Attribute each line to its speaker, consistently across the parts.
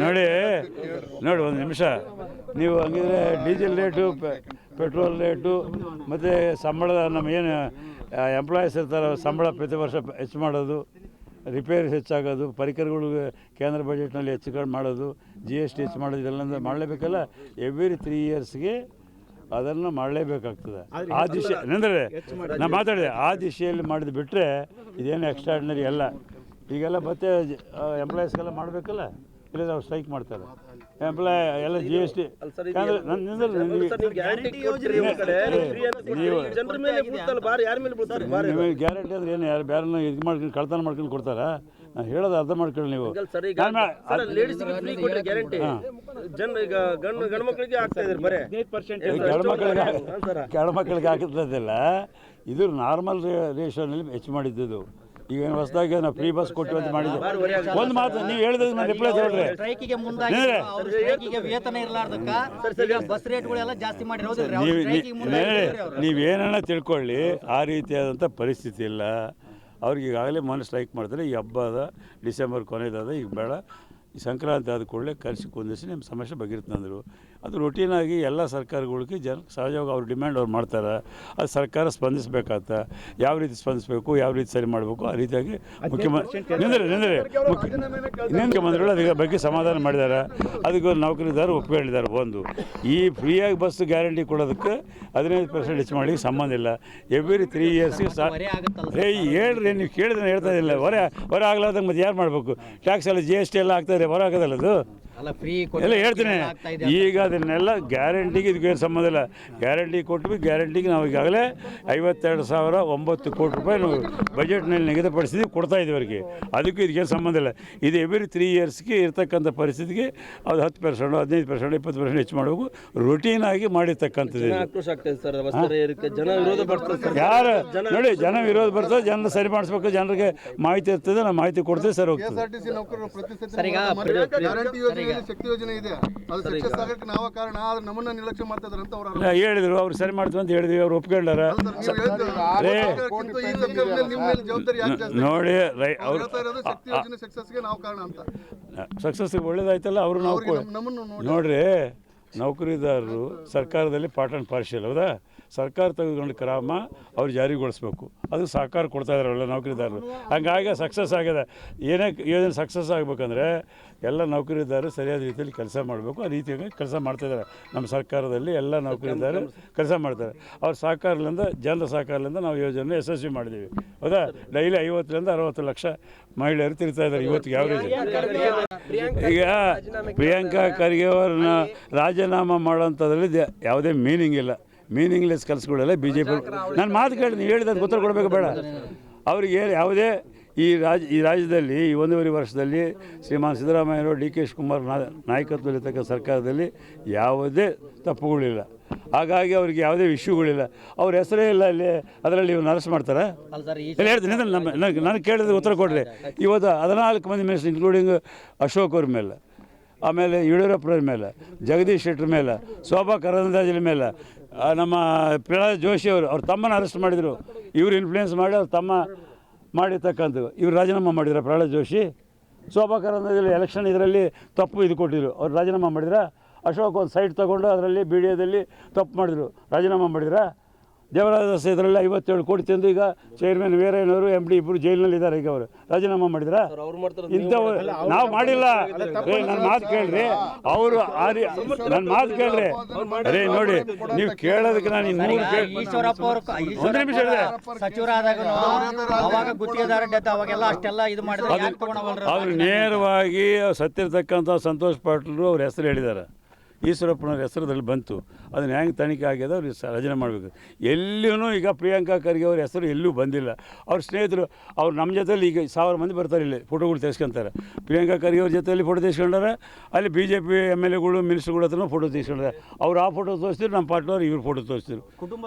Speaker 1: ನೋಡಿ ಒಂದು ನಿಮಿಷ, ನೀವು ಹಂಗಿದ್ರೆ ಡೀಸೆಲ್ ರೇಟು, ಪೆಟ್ರೋಲ್ ರೇಟು ಮತ್ತು ಸಂಬಳದ ನಮ್ಮ ಏನು ಎಂಪ್ಲಾಯೀಸ್ ಇರ್ತಾರೆ ಸಂಬಳ ಪ್ರತಿ ವರ್ಷ ಹೆಚ್ಚು ಮಾಡೋದು, ರಿಪೇರಿ ಹೆಚ್ಚಾಗೋದು, ಪರಿಕರಗಳು ಕೇಂದ್ರ ಬಜೆಟ್ನಲ್ಲಿ ಹೆಚ್ಚು ಕಡಿಮೆ ಮಾಡೋದು, GST ಹೆಚ್ಚು ಮಾಡೋದು, ಇದೆಲ್ಲ ಮಾಡಲೇಬೇಕಲ್ಲ. ಎವ್ರಿ 3 ಇಯರ್ಸ್ಗೆ ಅದನ್ನು ಮಾಡಲೇಬೇಕಾಗ್ತದೆ. ಆ ದಿಶೆ ಅಂದರೆ ನಾನು ಮಾತಾಡಿದೆ, ಆ ದಿಶೆಯಲ್ಲಿ ಮಾಡಿದ್ದು ಬಿಟ್ಟರೆ ಇದೇನು ಎಕ್ಸ್ಟ್ರಾರ್ಡಿನರಿ ಅಲ್ಲ. ಈಗೆಲ್ಲ ಮತ್ತೆ ಎಂಪ್ಲಾಯೀಸ್ಗೆಲ್ಲ ಮಾಡಬೇಕಲ್ಲ, ಇಲ್ಲದ್ರೆ ಅವ್ರು ಸ್ಟ್ರೈಕ್ ಮಾಡ್ತಾರೆ. ಎಂಪ್ಲಾಯ್ ಎಲ್ಲ GST ಗ್ಯಾರಂಟಿ ಅಂದ್ರೆ ಏನು, ಯಾರು ಬೇರೆ ಇದು ಮಾಡ್ಕೊಂಡು ಕಳ್ತನ ಮಾಡ್ಕೊಂಡು ಕೊಡ್ತಾರಾ? ನಾನು ಹೇಳೋದು ಅರ್ಥ ಮಾಡ್ಕೊಳ್ಳಿ ನೀವು. ಗಂಡು ಮಕ್ಕಳಿಗೆ ಹಾಕಿದ್ದಲ್ಲ, ಇದು ನಾರ್ಮಲ್ ರೇಷನಲ್ಲಿ ಹೆಚ್ಚು ಮಾಡಿದ್ದು. ಈಗೇನು ಹೊಸದಾಗಿ ನಾವು ಫ್ರೀ ಬಸ್ ಕೊಟ್ಟು ಅಂತ ಮಾಡಿದ್ದು. ಒಂದು ಮಾತು ನೀವು ಹೇಳಿದ್ರೆ ನಾನು ರಿಪ್ಲೈ ತಗೊಳ್ರಿ. ನೀವೇನ ತಿಳ್ಕೊಳ್ಳಿ, ಆ ರೀತಿಯಾದಂಥ ಪರಿಸ್ಥಿತಿ ಇಲ್ಲ ಅವ್ರಿಗೆ. ಈಗಾಗಲೇ ಮನೆ ಸ್ಟ್ರೈಕ್ ಮಾಡ್ತಾರೆ. ಈ ಹಬ್ಬದ ಡಿಸೆಂಬರ್ ಕೊನೆಯದಾದ, ಈಗ ಬೇಡ, ಈ ಸಂಕ್ರಾಂತಿ ಆದ ಕೂಡಲೇ ಕರೆಸಿ ಕುಂದಿಸಿ ನಿಮ್ಮ ಸಮಸ್ಯೆ ಬಗೆಹರಿತಂದರು. ಅದು ರೊಟೀನಾಗಿ ಎಲ್ಲ ಸರ್ಕಾರಗಳಿಗೆ ಸಹಜವಾಗಿ ಅವ್ರ ಡಿಮ್ಯಾಂಡ್ ಅವ್ರು ಮಾಡ್ತಾರೆ. ಅದು ಸರ್ಕಾರ ಸ್ಪಂದಿಸಬೇಕಾಗತ್ತ. ಯಾವ ರೀತಿ ಸ್ಪಂದಿಸಬೇಕು, ಯಾವ ರೀತಿ ಸರಿ ಮಾಡಬೇಕು, ಆ ರೀತಿಯಾಗಿ ಮುಖ್ಯಮಂತ್ರಿಗಳು ಅದರ ಬಗ್ಗೆ ಸಮಾಧಾನ ಮಾಡಿದ್ದಾರೆ. ಅದಕ್ಕೆ ನೌಕರಿದಾರರು ಒಪ್ಪಿಕೊಂಡಿದ್ದಾರೆ. ಒಂದು ಈ ಫ್ರೀಯಾಗಿ ಬಸ್ ಗ್ಯಾರಂಟಿ ಕೊಡೋದಕ್ಕೆ 15% ಹೆಚ್ಚು ಮಾಡಿ ಸಂಬಂಧ ಇಲ್ಲ. ಎವ್ರಿ 3 ಇಯರ್ಸ್ಗೆ ಹೇಳ್ರಿ, ನೀವು ಕೇಳಿದ್ರೆ ಹೇಳ್ತಾ ಇಲ್ಲ. ಹೊರ ಆಗ್ಲಾರ್ದಂಗೆ ಮತ್ತೆ ಯಾರು ಮಾಡಬೇಕು? ಟ್ಯಾಕ್ಸ್ ಎಲ್ಲ GST ಎಲ್ಲ ಆಗ್ತಾಯಿದೆ, ಹೊರ ಆಗೋದಲ್ಲ ಅದು ಎಲ್ಲ ಹೇಳ್ತೀನಿ. ಈಗ ಅದನ್ನೆಲ್ಲ ಗ್ಯಾರಂಟಿಗೆ ಇದಕ್ಕೇನು ಸಂಬಂಧ ಇಲ್ಲ. ಗ್ಯಾರಂಟಿ ಕೊಟ್ಟು ಗ್ಯಾರಂಟಿಗೆ ನಾವು ಈಗಾಗಲೇ 52,009 ಕೋಟಿ ರೂಪಾಯಿ ನಾವು ಬಜೆಟ್ನಲ್ಲಿ ನಿಗದಿಪಡಿಸಿದ್ವಿ, ಕೊಡ್ತಾ ಇದ್ದೀವಿ ಅವರಿಗೆ. ಅದಕ್ಕೂ ಇದಕ್ಕೇನು ಸಂಬಂಧ ಇಲ್ಲ. ಇದು ಎವ್ರಿ 3 ಇಯರ್ಸ್ಗೆ ಇರ್ತಕ್ಕಂಥ ಪರಿಸ್ಥಿತಿಗೆ ಅದು 10%, 15%, 20% ಹೆಚ್ಚು ಮಾಡಬೇಕು. ರೊಟೀನಾಗಿ ಮಾಡಿರ್ತಕ್ಕಂಥದ್ದು. ಯಾರು ನೋಡಿ, ಜನ ವಿರೋಧ ಬರ್ತದೆ, ಜನ ಸರಿ ಮಾಡಿಸ್ಬೇಕು. ಜನರಿಗೆ ಮಾಹಿತಿ ಇರ್ತದೆ, ನಾವು ಮಾಹಿತಿ ಕೊಡ್ತೀವಿ, ಸರಿ ಹೋಗ್ತದೆ. ಹೇಳಿದ್ರು ಅವ್ರು ಸರಿ ಮಾಡ್ತೀವಿ ಅಂತ ಹೇಳಿದ್ವಿ, ಅವ್ರು ಒಪ್ಕೊಂಡಾರ. ನೋಡಿ ಸಕ್ಸಸ್ ಒಳ್ಳೇದಾಯ್ತಲ್ಲ. ಅವರು ನಾವು ನೋಡ್ರಿ, ನೌಕರಿದಾರರು ಸರ್ಕಾರದಲ್ಲಿ ಪಾರ್ಟ್ ಆ್ಯಂಡ್ ಪಾರ್ಷಿಯಲ್, ಹೌದಾ? ಸರ್ಕಾರ ತೆಗೆದುಕೊಂಡು ಕ್ರಮ ಅವ್ರು ಜಾರಿಗೊಳಿಸ್ಬೇಕು. ಅದು ಸಹಕಾರ ಕೊಡ್ತಾ ಇದ್ದಾರಲ್ಲ ನೌಕರಿದಾರರು. ಹಂಗಾಗಿ ಸಕ್ಸಸ್ ಆಗಿದೆ. ಏನೇ ಯೋಜನೆ ಸಕ್ಸಸ್ ಆಗಬೇಕಂದ್ರೆ ಎಲ್ಲ ನೌಕರಿದಾರರು ಸರಿಯಾದ ರೀತಿಯಲ್ಲಿ ಕೆಲಸ ಮಾಡಬೇಕು. ಆ ರೀತಿಯಾಗಿ ಕೆಲಸ ಮಾಡ್ತಾಯಿದ್ದಾರೆ. ನಮ್ಮ ಸರ್ಕಾರದಲ್ಲಿ ಎಲ್ಲ ನೌಕರಿದಾರರು ಕೆಲಸ ಮಾಡ್ತಾರೆ. ಅವ್ರ ಸಹಕಾರದಿಂದ, ಜನರ ಸಹಕಾರದಿಂದ ನಾವು ಯೋಜನೆ ಯಶಸ್ವಿ ಮಾಡಿದ್ದೀವಿ, ಹೌದಾ? ಡೈಲಿ 50 ರಿಂದ 60 ಲಕ್ಷ ಮಹಿಳೆಯರು ತಿರ್ತಾ ಇದ್ದಾರೆ ಇವತ್ತಿಗೆ ಯಾವ್ರೇಜ್. ಈಗ ಪ್ರಿಯಾಂಕಾ ಖರ್ಗೆ ಅವ್ರನ್ನ ರಾಜೀನಾಮೆ ಮಾಡೋಂಥದ್ರಲ್ಲಿ ಯಾವುದೇ ಮೀನಿಂಗ್ ಇಲ್ಲ. ಮೀನಿಂಗ್ಲೆಸ್ ಕೆಲಸಗಳೆಲ್ಲ BJP. ನಾನು ಮಾತು ಕೇಳಿ ನೀವು ಹೇಳಿದ ಉತ್ತರ ಕೊಡಬೇಕು ಬೇಡ. ಅವ್ರಿಗೆ ಯಾವುದೇ ಈ ರಾಜ್ಯದಲ್ಲಿ ಈ 1.5 ವರ್ಷದಲ್ಲಿ ಶ್ರೀಮಾನ್ ಸಿದ್ದರಾಮಯ್ಯರು, DK ಶಿವಕುಮಾರ್ ನಾಯಕತ್ವದಲ್ಲಿರ್ತಕ್ಕ ಸರ್ಕಾರದಲ್ಲಿ ಯಾವುದೇ ತಪ್ಪುಗಳಿಲ್ಲ. ಹಾಗಾಗಿ ಅವ್ರಿಗೆ ಯಾವುದೇ ಇಶ್ಯೂಗಳಿಲ್ಲ. ಅವ್ರ ಹೆಸರೇ ಇಲ್ಲ ಅಲ್ಲಿ. ಅದರಲ್ಲಿ ಇವ್ರು ಅರೆಸ್ಟ್ ಮಾಡ್ತಾರೆ. ಇಲ್ಲ ಹೇಳ್ತೀನಿ, ನನಗೆ ಕೇಳಿದ್ರೆ ಉತ್ತರ ಕೊಡ್ರಿ. ಇವತ್ತು 14 ಮಂದಿ ಮಿನಿಸ್ಟರ್ ಇನ್ಕ್ಲೂಡಿಂಗ್ ಅಶೋಕ್ ಅವ್ರ ಮೇಲೆ, ಆಮೇಲೆ ಯಡಿಯೂರಪ್ಪರ ಮೇಲೆ, ಜಗದೀಶ್ ಶೆಟ್ಟರ್ ಮೇಲೆ, ಶೋಭಾ ಕರಂದ್ಲಾಜೆ ಮೇಲೆ, ನಮ್ಮ ಪ್ರಹ್ಲಾದ್ ಜೋಶಿ ಅವ್ರ ತಮ್ಮನ ಅರೆಸ್ಟ್ ಮಾಡಿದರು. ಇವರು ಇನ್ಫ್ಲೂಯೆನ್ಸ್ ಮಾಡಿ ಅವ್ರ ತಮ್ಮ ಮಾಡಿರ್ತಕ್ಕಂಥದ್ದು. ಇವ್ರು ರಾಜೀನಾಮೆ ಮಾಡಿದ್ರು. ಪ್ರಹ್ಲಾದ್ ಜೋಶಿ, ಶೋಭಾ ಕರಂದ್ಲಾಜೆ ಎಲೆಕ್ಷನ್ ಇದರಲ್ಲಿ ತಪ್ಪು ಇದು ಕೊಟ್ಟಿದ್ರು, ಅವ್ರು ರಾಜೀನಾಮೆ ಮಾಡಿದ್ರ. ಅಶೋಕ್ ಒಂದು ಸೈಟ್ ತೊಗೊಂಡು ಅದರಲ್ಲಿ BDAದಲ್ಲಿ ತಪ್ಪು ಮಾಡಿದ್ರು, ರಾಜೀನಾಮೆ ಮಾಡಿದ್ರ. ದೇವರಾಜ ಇದರಲ್ಲಿ 57 ಕೋಟಿ ತಂದು ಈಗ ಚೇರ್ಮನ್ ವೀರಯ್ಯನವರು MD ಇಬ್ಬರು ಜೈಲಿನಲ್ಲಿದ್ದಾರೆ. ಈಗ ಅವರು ರಾಜೀನಾಮೆ ಮಾಡಿದ್ರ. ಇಂಥವು ನಾವು ಮಾಡಿಲ್ಲ. ನನ್ನ ಮಾತು ಕೇಳ್ರಿ, ಅವರು ನನ್ನ ಮಾತು ಕೇಳ್ರಿ. ಅರೇ ನೋಡಿ, ನೀವು ಕೇಳೋದಕ್ಕೆ ನಾನು ಒಂದು ನಿಮಿಷ ಹೇಳಿದೆ. ಅವ್ರು ನೇರವಾಗಿ ಸತ್ತಿರ್ತಕ್ಕಂಥ ಸಂತೋಷ್ ಪಾಟೀಲ್ ಅವ್ರ ಹೆಸರು ಹೇಳಿದ್ದಾರೆ. ಈಶ್ವರಪ್ಪನವ್ರ ಹೆಸರದಲ್ಲಿ ಬಂತು. ಅದನ್ನು ಹೆಂಗೆ ತನಿಖೆ ಆಗ್ಯದ ಅವ್ರಿಗೆ ರಾಜೀನಾಮೆ ಮಾಡಬೇಕು. ಎಲ್ಲಿಯೂ ಈಗ ಪ್ರಿಯಾಂಕಾ ಖರ್ಗೆ ಅವ್ರ ಹೆಸರು ಎಲ್ಲೂ ಬಂದಿಲ್ಲ. ಅವ್ರ ಸ್ನೇಹಿತರು ಅವ್ರು ನಮ್ಮ ಜೊತೆಯಲ್ಲಿ ಈಗ 1000 ಮಂದಿ ಬರ್ತಾರೆ, ಇಲ್ಲಿ ಫೋಟೋಗಳು ತೆಗೆಸ್ಕೊಂತಾರೆ. ಪ್ರಿಯಾಂಕಾ ಖರ್ಗೆ ಅವ್ರ ಜೊತೆಯಲ್ಲಿ ಫೋಟೋ ತೆಗೆಸ್ಕೊಂಡಾರೆ. ಅಲ್ಲಿ BJP MLAಗಳು ಮಿನಿಸ್ಟರ್ಗಳ ಹತ್ರನೂ ಫೋಟೋ ತೆಗೆಸ್ಕೊಂಡ್ರೆ. ಅವ್ರು ಆ ಫೋಟೋ ತೋರಿಸ್ತಿರು, ನಮ್ಮ ಪಾರ್ಟಿಯವ್ರು ಇವ್ರು ಫೋಟೋ ತೋರಿಸ್ತಿರು.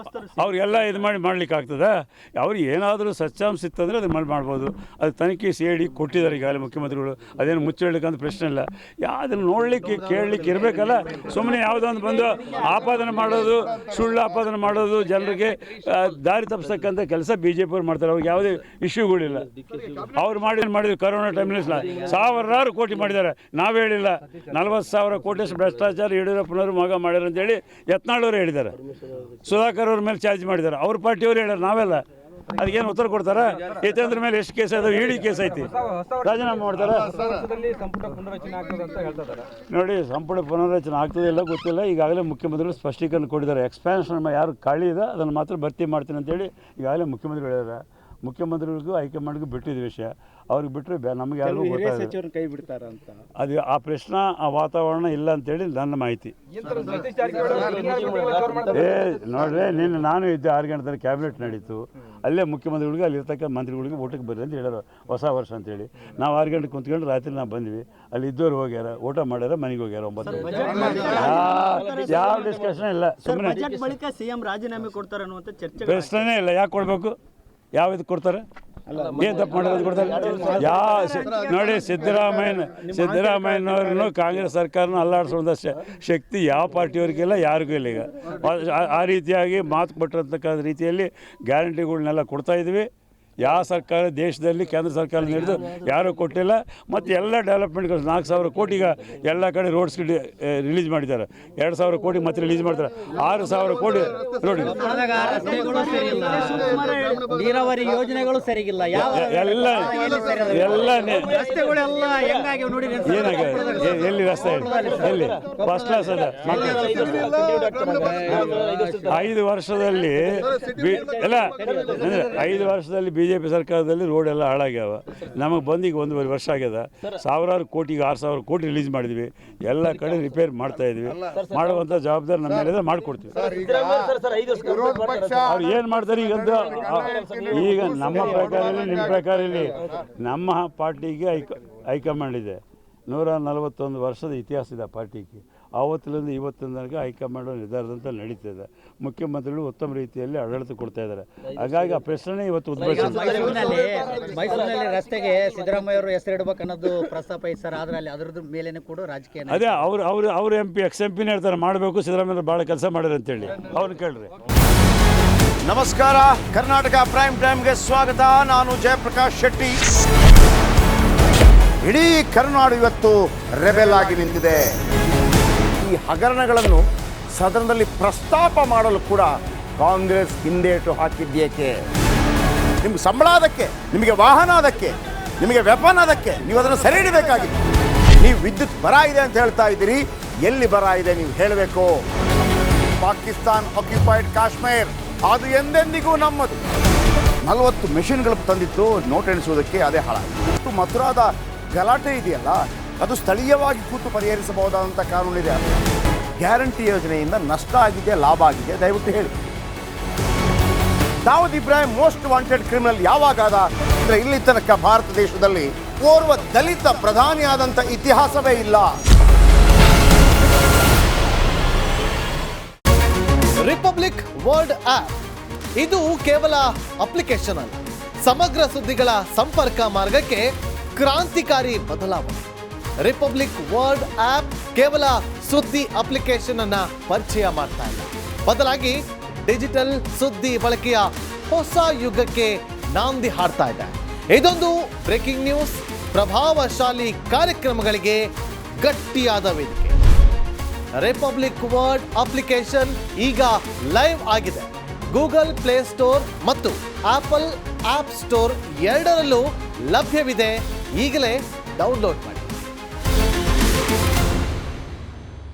Speaker 1: ಅವ್ರಿಗೆಲ್ಲ ಇದು ಮಾಡ್ಲಿಕ್ಕೆ ಆಗ್ತದೆ. ಅವ್ರಿಗೆ ಏನಾದರೂ ಸತ್ಯಾಂಶ ಇತ್ತಂದರೆ ಅದನ್ನು ಮಾಡ್ಬೋದು. ಅದು ತನಿಖೆ CID ಕೊಟ್ಟಿದ್ದಾರೆ ಈಗಾಗಲೇ ಮುಖ್ಯಮಂತ್ರಿಗಳು. ಅದೇನು ಮುಚ್ಚಲಿಕ್ಕಂತ ಪ್ರಶ್ನೆ ಇಲ್ಲ. ಅದನ್ನು ನೋಡಲಿಕ್ಕೆ ಕೇಳಲಿಕ್ಕೆ ಇರಬೇಕಲ್ಲ. ಸುಮ್ಮನೆ ಯಾವುದೊಂದು ಬಂದು ಆಪಾದನೆ ಮಾಡೋದು, ಸುಳ್ಳು ಆಪಾದನೆ ಮಾಡೋದು, ಜನರಿಗೆ ದಾರಿ ತಪ್ಪಿಸ್ತಕ್ಕಂಥ ಕೆಲಸ BJP ಅವ್ರು ಮಾಡ್ತಾರೆ. ಅವ್ರಿಗೆ ಯಾವುದೇ ಇಶ್ಯೂಗಳಿಲ್ಲ. ಅವ್ರು ಮಾಡಿದ್ರು ಕರೋನಾ ಟೈಮ್ನಲ್ಲಿ ಸಾವಿರಾರು ಕೋಟಿ ಮಾಡಿದ್ದಾರೆ. ನಾವು ಹೇಳಿಲ್ಲ. 40,000 ಕೋಟಿಯಷ್ಟು ಭ್ರಷ್ಟಾಚಾರ ಯಡಿಯೂರಪ್ಪನವರು ಮಗ ಮಾಡ್ಯಾರ ಅಂತೇಳಿ ಯತ್ನಾಳ್ ಹೇಳಿದ್ದಾರೆ. ಸುಧಾಕರ್ ಅವ್ರ ಮೇಲೆ ಚಾರ್ಜ್ ಮಾಡಿದ್ದಾರೆ. ಅವ್ರ ಪಾರ್ಟಿಯವರು ಹೇಳ್ಯಾರ, ನಾವೆಲ್ಲ. ಅದಕ್ಕೇನು ಉತ್ತರ ಕೊಡ್ತಾರ? ಯತೇಂದ್ರ ಮೇಲೆ ಎಷ್ಟು ಕೇಸ್ ಅದಾವೆ? ಇಡಿ ಕೇಸ್ ಐತಿ, ರಾಜೀನಾಮೆ ಮಾಡ್ತಾರ. ನೋಡಿ, ಸಂಪುಟ ಪುನರ್ರಚನೆ ಆಗ್ತದೆ ಇಲ್ಲ ಗೊತ್ತಿಲ್ಲ. ಈಗಾಗಲೇ ಮುಖ್ಯಮಂತ್ರಿಗಳು ಸ್ಪಷ್ಟೀಕರಣ ಕೊಟ್ಟಿದ್ದಾರೆ. ಎಕ್ಸ್ಪ್ಯಾನ್ಷನ್ ಯಾರು ಖಾಲಿ ಇದೆ ಅದನ್ನು ಮಾತ್ರ ಭರ್ತಿ ಮಾಡ್ತೀನಿ ಅಂತೇಳಿ ಈಗಾಗಲೇ ಮುಖ್ಯಮಂತ್ರಿಗಳು ಹೇಳಿದ್ದಾರೆ. ಮುಖ್ಯಮಂತ್ರಿಗಳಿಗೂ ಹೈಕಮಾಂಡ್ಗೂ ಬಿಟ್ಟಿದ್ದ ವಿಷಯ. ಅವ್ರಿಗೆ ಬಿಟ್ಟರೆ ನಮಗೆ ಯಾರಿಗೂ ಗೊತ್ತಾಗ
Speaker 2: ಕೈ ಬಿಡ್ತಾರ ಅಂತ
Speaker 1: ಅದು ಆ ಪ್ರಶ್ನೆ, ಆ ವಾತಾವರಣ ಇಲ್ಲ ಅಂತೇಳಿ ನನ್ನ ಮಾಹಿತಿ. ನೋಡ್ರಿ, ನಿನ್ನೆ ನಾನು ಇದ್ದೆ 6 ಗಂಟೆ ಕ್ಯಾಬಿನೆಟ್ ನಡೀತು. ಅಲ್ಲೇ ಮುಖ್ಯಮಂತ್ರಿಗಳಿಗೆ ಅಲ್ಲಿರ್ತಕ್ಕ ಮಂತ್ರಿಗಳಿಗೆ ಊಟಕ್ಕೆ ಬರ್ರಿ ಅಂತ ಹೇಳ್ಯಾರ, ಹೊಸ ವರ್ಷ ಅಂತೇಳಿ. ನಾವು 6 ಗಂಟೆ ಕುಂತ್ಕೊಂಡು ರಾತ್ರಿ ನಾವು ಬಂದ್ವಿ. ಅಲ್ಲಿ ಇದ್ದವ್ರು ಹೋಗ್ಯಾರ, ಊಟ ಮಾಡ್ಯಾರ, ಮನೆಗೆ ಹೋಗ್ಯಾರ. 9 ಯಾವ ಡಿಸ್ಕಷನ್ ಇಲ್ಲ. ಸುಮ್ಮನೆ
Speaker 2: CM ರಾಜೀನಾಮೆ ಕೊಡ್ತಾರೆ ಅನ್ನುವಂಥ ಚರ್ಚೆ
Speaker 1: ಪ್ರಶ್ನೆ ಇಲ್ಲ. ಯಾಕೆ ಕೊಡಬೇಕು? ಯಾವ ಇದು ಕೊಡ್ತಾರೆ? ಏನು ತಪ್ಪು ಮಾಡೋದು ಕೊಡ್ತಾರೆ? ನೋಡಿ, ಸಿದ್ದರಾಮಯ್ಯನವ್ರನ್ನು ಕಾಂಗ್ರೆಸ್ ಸರ್ಕಾರನ ಅಲ್ಲಾಡಿಸುವಂಥ ಶಕ್ತಿ ಯಾವ ಪಾರ್ಟಿಯವ್ರಿಗಿಲ್ಲ, ಯಾರಿಗೂ ಇಲ್ಲ. ಈಗ ಆ ರೀತಿಯಾಗಿ ಮಾತು ಕೊಟ್ಟಿರ್ತಕ್ಕ ರೀತಿಯಲ್ಲಿ ಗ್ಯಾರಂಟಿಗಳನ್ನೆಲ್ಲ ಕೊಡ್ತಾಯಿದ್ವಿ. ಯಾವ ಸರ್ಕಾರ ದೇಶದಲ್ಲಿ ಕೇಂದ್ರ ಸರ್ಕಾರ ನೀಡಿದ್ದು ಯಾರೂ ಕೊಟ್ಟಿಲ್ಲ. ಮತ್ತು ಎಲ್ಲ ಡೆವಲಪ್ಮೆಂಟ್ಗಳು 4,000 ಕೋಟಿಗೆ ಎಲ್ಲ ಕಡೆ ರೋಡ್ಸ್ ರಿಲೀಸ್ ಮಾಡಿದ್ದಾರೆ. 2,000 ಕೋಟಿ ಮತ್ತೆ ರಿಲೀಸ್ ಮಾಡ್ತಾರೆ. 6,000 ಕೋಟಿ ರೋಡ್.
Speaker 2: ನೀರಾವರಿ ಯೋಜನೆಗಳು ಸರಿಗಿಲ್ಲ.
Speaker 1: ಎಲ್ಲ ಏನಾಗಿದೆ? ಎಲ್ಲಿ ರಸ್ತೆ? ಎಲ್ಲಿ ಫಸ್ಟ್ ಕ್ಲಾಸ್ ಅದ? 5 ವರ್ಷದಲ್ಲಿ ಎಲ್ಲ 5 ವರ್ಷದಲ್ಲಿ BJP ಸರ್ಕಾರದಲ್ಲಿ ರೋಡ್ ಎಲ್ಲ ಹಾಳಾಗ್ಯಾವ. ನಮಗೆ ಬಂದೀಗ 1.5 ವರ್ಷ ಆಗ್ಯದ. 1,000 ಕೋಟಿಗೆ 6,000 ಕೋಟಿ ರಿಲೀಸ್ ಮಾಡಿದ್ವಿ. ಎಲ್ಲ ಕಡೆ ರಿಪೇರ್ ಮಾಡ್ತಾ ಇದ್ವಿ. ಮಾಡುವಂಥ ಜವಾಬ್ದಾರಿ ನಮ್ಮ ಮೇಲೆ ಮಾಡಿಕೊಡ್ತೀವಿ. ಅವ್ರು ಏನು ಮಾಡ್ತಾರೆ ಈಗ ನಮ್ಮ ಪ್ರಕಾರ ಇಲ್ಲಿ, ನಿಮ್ಮ ಪ್ರಕಾರ ಇಲ್ಲಿ, ನಮ್ಮ ಪಾರ್ಟಿಗೆ ಹೈಕಮಾಂಡ್ ಇದೆ. 141 ವರ್ಷದ ಇತಿಹಾಸ ಇದೆ ಆ ಪಾರ್ಟಿಗೆ. ಆವತ್ತಿನಿಂದ ಇವತ್ತಿನ ತನಕ ಹೈಕಮಾಂಡ್ ನಿರ್ಧಾರದಂತ ನಡೀತಿದೆ. ಮುಖ್ಯಮಂತ್ರಿಗಳು ಉತ್ತಮ ರೀತಿಯಲ್ಲಿ ಆಡಳಿತ ಕೊಡ್ತಾ ಇದ್ದಾರೆ. ಹಾಗಾಗಿ ಆ ಪ್ರಶ್ನೆ ಇವತ್ತು ಉದ್ಭವಿಸಿದೆ.
Speaker 2: ಮೈಸೂರಿನಲ್ಲಿ ರಸ್ತೆಗೆ ಸಿದ್ದರಾಮಯ್ಯ ಅವರು ಹೆಸರಿಡಬೇಕು ಅನ್ನೋದು ಪ್ರಸ್ತಾಪ ಇತ್ತು ಸರ್. ಆದರೆ ಅಲ್ಲಿ ಅದರದ್ದು ಮೇಲೇನೆ ಕೂಡ ರಾಜಕೀಯ
Speaker 1: ಅದೇ ಅವ್ರ MP ex-MP ಹೇಳ್ತಾರೆ ಮಾಡಬೇಕು, ಸಿದ್ದರಾಮಯ್ಯ ಭಾಳ ಕೆಲಸ ಮಾಡ್ಯಾರ ಅಂತೇಳಿ. ಅವ್ರನ್ನ ಕೇಳ್ರಿ.
Speaker 3: ನಮಸ್ಕಾರ, ಕರ್ನಾಟಕ ಪ್ರೈಮ್ ಟೈಮ್ಗೆ ಸ್ವಾಗತ. ನಾನು ಜಯಪ್ರಕಾಶ್ ಶೆಟ್ಟಿ. ಇಡೀ ಕರ್ನಾಡು ಇವತ್ತು ರೆಬೆಲ್ ಆಗಿ ನಿಂತಿದೆ. ಈ ಹಗರಣಗಳನ್ನು ಸದನದಲ್ಲಿ ಪ್ರಸ್ತಾಪ ಮಾಡಲು ಕೂಡ ಕಾಂಗ್ರೆಸ್ ಹಿಂದೇಟು ಹಾಕಿದ್ದೇಕೆ? ನಿಮ್ಗೆ ಸಂಬಳ ಅದಕ್ಕೆ, ನಿಮಗೆ ವಾಹನ ಅದಕ್ಕೆ, ನಿಮಗೆ ವೆಪನ್ ಅದಕ್ಕೆ. ನೀವು ಅದನ್ನು ಸೆರೆ ಹಿಡಿಬೇಕಾಗಿತ್ತು. ನೀವು ವಿದ್ಯುತ್ ಬರ ಇದೆ ಅಂತ ಹೇಳ್ತಾ ಇದ್ದೀರಿ. ಎಲ್ಲಿ ಬರ ಇದೆ ನೀವು ಹೇಳಬೇಕು. ಪಾಕಿಸ್ತಾನ್ ಆಕ್ಯುಪೈಡ್ ಕಾಶ್ಮೀರ್ ಅದು ಎಂದೆಂದಿಗೂ ನಮ್ಮದು. 40 ಮೆಷಿನ್ಗಳು ತಂದಿತ್ತು ನೋಟ್ ಎಣಿಸುವುದಕ್ಕೆ, ಅದೇ ಹಾಳಾಗಿದೆ. ಮಥುರಾದ ಗಲಾಟೆ ಇದೆಯಲ್ಲ, ಅದು ಸ್ಥಳೀಯವಾಗಿ ಕೂತು ಪರಿಹರಿಸಬಹುದಾದಂಥ ಕಾನೂನಿದೆ. ಗ್ಯಾರಂಟಿ ಯೋಜನೆಯಿಂದ ನಷ್ಟ ಆಗಿದೆ, ಲಾಭ ಆಗಿದೆ, ದಯವಿಟ್ಟು ಹೇಳಿ. Dawood Ibrahim most wanted criminal ಯಾವಾಗಾದ ಅಂದರೆ ಇಲ್ಲಿ ತನಕ ಭಾರತ ದೇಶದಲ್ಲಿ ಓರ್ವ ದಲಿತ ಪ್ರಧಾನಿಯಾದಂಥ ಇತಿಹಾಸವೇ ಇಲ್ಲ.
Speaker 4: ರಿಪಬ್ಲಿಕ್ ವರ್ಲ್ಡ್ ಆಪ್ ಇದು ಕೇವಲ ಅಪ್ಲಿಕೇಶನ್ ಅಲ್ಲ, ಸಮಗ್ರ ಸುದ್ದಿಗಳ ಸಂಪರ್ಕ ಮಾರ್ಗಕ್ಕೆ ಕ್ರಾಂತಿಕಾರಿ ಬದಲಾವಣೆ. ರಿಪಬ್ಲಿಕ್ ವರ್ಲ್ಡ್ ಆಪ್ ಕೇವಲ ಸುದ್ದಿ ಅಪ್ಲಿಕೇಶನ್ ಅನ್ನ ಪರಿಚಯ ಮಾಡ್ತಾ ಇಲ್ಲ, ಬದಲಾಗಿ ಡಿಜಿಟಲ್ ಸುದ್ದಿ ಬಳಕೆಯ ಹೊಸ ಯುಗಕ್ಕೆ ನಾಂದಿ ಹಾಡ್ತಾ ಇದೆ. ಇದೊಂದು ಬ್ರೇಕಿಂಗ್ ನ್ಯೂಸ್, ಪ್ರಭಾವಶಾಲಿ ಕಾರ್ಯಕ್ರಮಗಳಿಗೆ ಗಟ್ಟಿಯಾದ ವೇದಿಕೆ. ರಿಪಬ್ಲಿಕ್ ವರ್ಲ್ಡ್ ಅಪ್ಲಿಕೇಶನ್ ಈಗ ಲೈವ್ ಆಗಿದೆ. ಗೂಗಲ್ ಪ್ಲೇ ಸ್ಟೋರ್ ಮತ್ತು ಆಪಲ್ ಆಪ್ ಸ್ಟೋರ್ ಎರಡರಲ್ಲೂ ಲಭ್ಯವಿದೆ. ಈಗಲೇ ಡೌನ್ಲೋಡ್ ಮಾಡಿ.